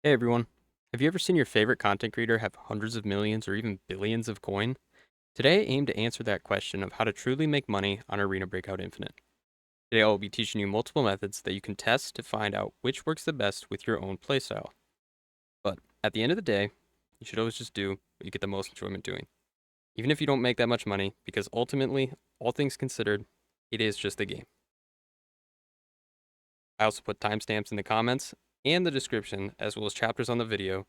Hey everyone. Have you ever seen your favorite content creator have hundreds of millions or even billions of coin? Today I aim to answer that question of how to truly make money on Arena Breakout Infinite. Today I will be teaching you multiple methods that you can test to find out which works the best with your own playstyle. But at the end of the day, you should always just do what you get the most enjoyment doing. Even if you don't make that much money, because ultimately, all things considered, it is just a game. I also put timestamps in the comments and the description, as well as chapters on the video,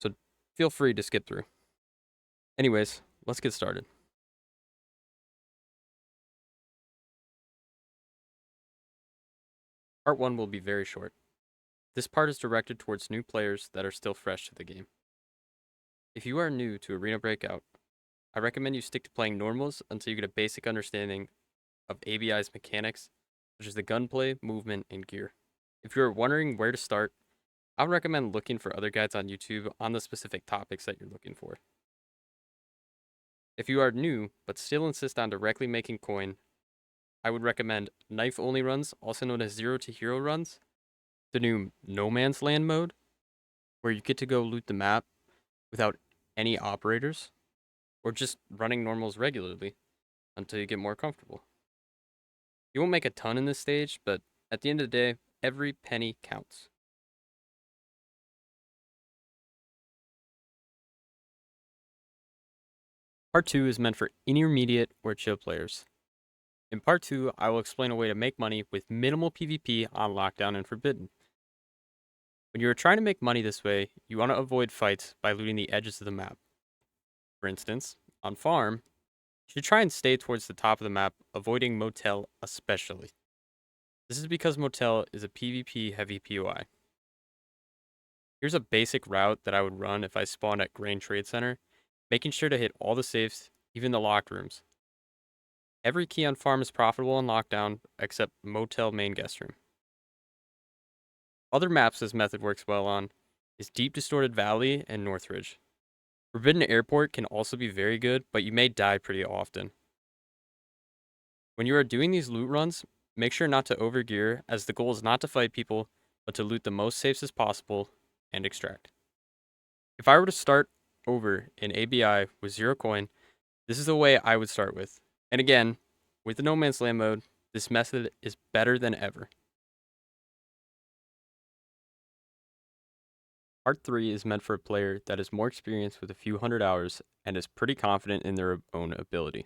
so feel free to skip through. Anyways, let's get started. Part 1 will be very short. This part is directed towards new players that are still fresh to the game. If you are new to Arena Breakout, I recommend you stick to playing normals until you get a basic understanding of ABI's mechanics, such as the gunplay, movement, and gear. If you are wondering where to start, I would recommend looking for other guides on YouTube on the specific topics that you're looking for. If you are new, but still insist on directly making coin, I would recommend knife only runs, also known as zero to hero runs, the new No Man's Land mode, where you get to go loot the map without any operators, or just running normals regularly until you get more comfortable. You won't make a ton in this stage, but at the end of the day, every penny counts. Part 2 is meant for intermediate or chill players. In part 2, I will explain a way to make money with minimal PvP on Lockdown and Forbidden. When you are trying to make money this way, you want to avoid fights by looting the edges of the map. For instance, on farm, you should try and stay towards the top of the map, avoiding Motel especially. This is because Motel is a PvP heavy POI. Here's a basic route that I would run if I spawned at Grain Trade Center, making sure to hit all the safes, even the locked rooms. Every key on farm is profitable on lockdown, except Motel main guest room. Other maps this method works well on is Deep Distorted Valley and Northridge. Forbidden Airport can also be very good, but you may die pretty often. When you are doing these loot runs, make sure not to overgear, as the goal is not to fight people, but to loot the most safes as possible and extract. If I were to start over in ABI with 0 coin, this is the way I would start with. And again, with the No Man's Land mode, this method is better than ever. Part 3 is meant for a player that is more experienced with a few hundred hours and is pretty confident in their own ability.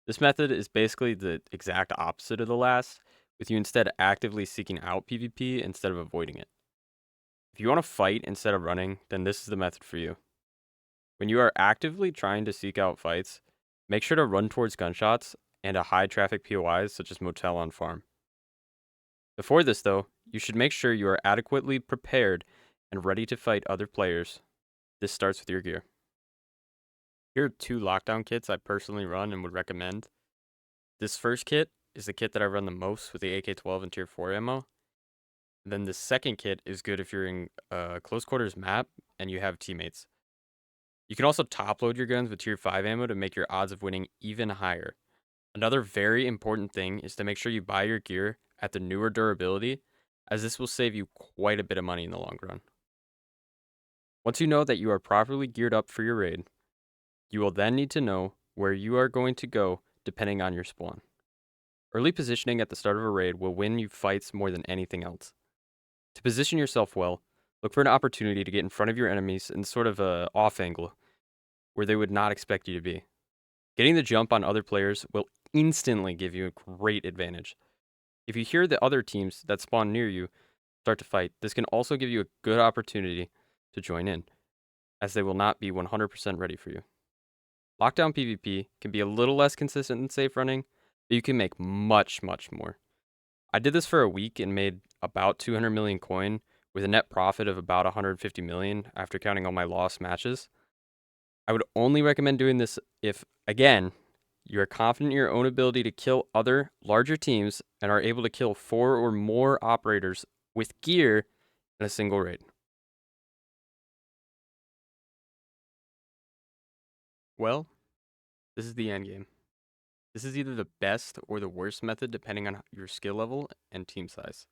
This method is basically the exact opposite of the last, with you instead actively seeking out PvP instead of avoiding it. If you want to fight instead of running, then this is the method for you. When you are actively trying to seek out fights, make sure to run towards gunshots and a high traffic POIs such as Motel on farm. Before this though, you should make sure you are adequately prepared and ready to fight other players. This starts with your gear. Here are 2 lockdown kits I personally run and would recommend. This first kit is the kit that I run the most with the AK-12 and tier 4 ammo. And then the second kit is good if you're in a close quarters map and you have teammates. You can also top load your guns with tier 5 ammo to make your odds of winning even higher. Another very important thing is to make sure you buy your gear at the newer durability, as this will save you quite a bit of money in the long run. Once you know that you are properly geared up for your raid, you will then need to know where you are going to go depending on your spawn. Early positioning at the start of a raid will win you fights more than anything else. To position yourself well, look for an opportunity to get in front of your enemies in sort of a off angle where they would not expect you to be. Getting the jump on other players will instantly give you a great advantage. If you hear the other teams that spawn near you start to fight, this can also give you a good opportunity to join in, as they will not be 100% ready for you. Lockdown PvP can be a little less consistent than safe running, but you can make much, much more. I did this for a week and made about 200 million coin with a net profit of about 150 million after counting all my lost matches. I would only recommend doing this if, again, you are confident in your own ability to kill other larger teams and are able to kill 4 or more operators with gear in a single raid. Well, this is the end game. This is either the best or the worst method depending on your skill level and team size.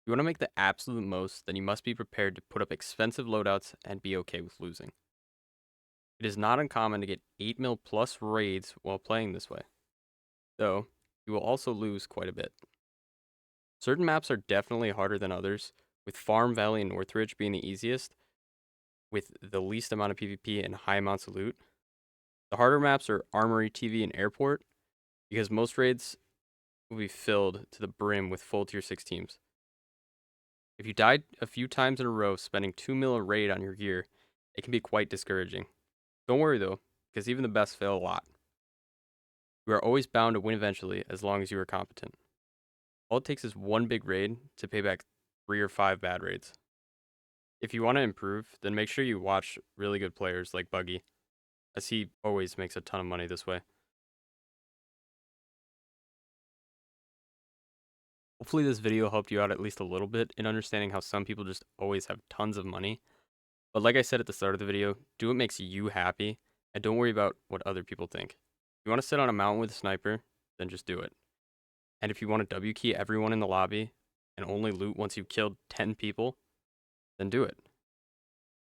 If you want to make the absolute most, then you must be prepared to put up expensive loadouts and be okay with losing. It is not uncommon to get 8 mil plus raids while playing this way, though you will also lose quite a bit. Certain maps are definitely harder than others, with Farm Valley and Northridge being the easiest, with the least amount of PvP and high amounts of loot. The harder maps are Armory, TV, and Airport, because most raids will be filled to the brim with full tier 6 teams. If you died a few times in a row spending 2 mil a raid on your gear, it can be quite discouraging. Don't worry though, because even the best fail a lot. You are always bound to win eventually as long as you are competent. All it takes is one big raid to pay back 3 or 5 bad raids. If you want to improve, then make sure you watch really good players like Buggy, as he always makes a ton of money this way. Hopefully this video helped you out at least a little bit in understanding how some people just always have tons of money. But like I said at the start of the video, do what makes you happy, and don't worry about what other people think. If you want to sit on a mountain with a sniper, then just do it. And if you want to W key everyone in the lobby and only loot once you've killed 10 people, then do it.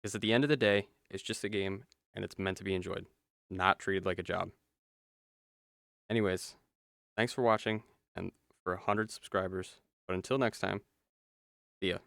Because at the end of the day, it's just a game and it's meant to be enjoyed, not treated like a job. Anyways, thanks for watching and for 100 subscribers. But until next time, see ya.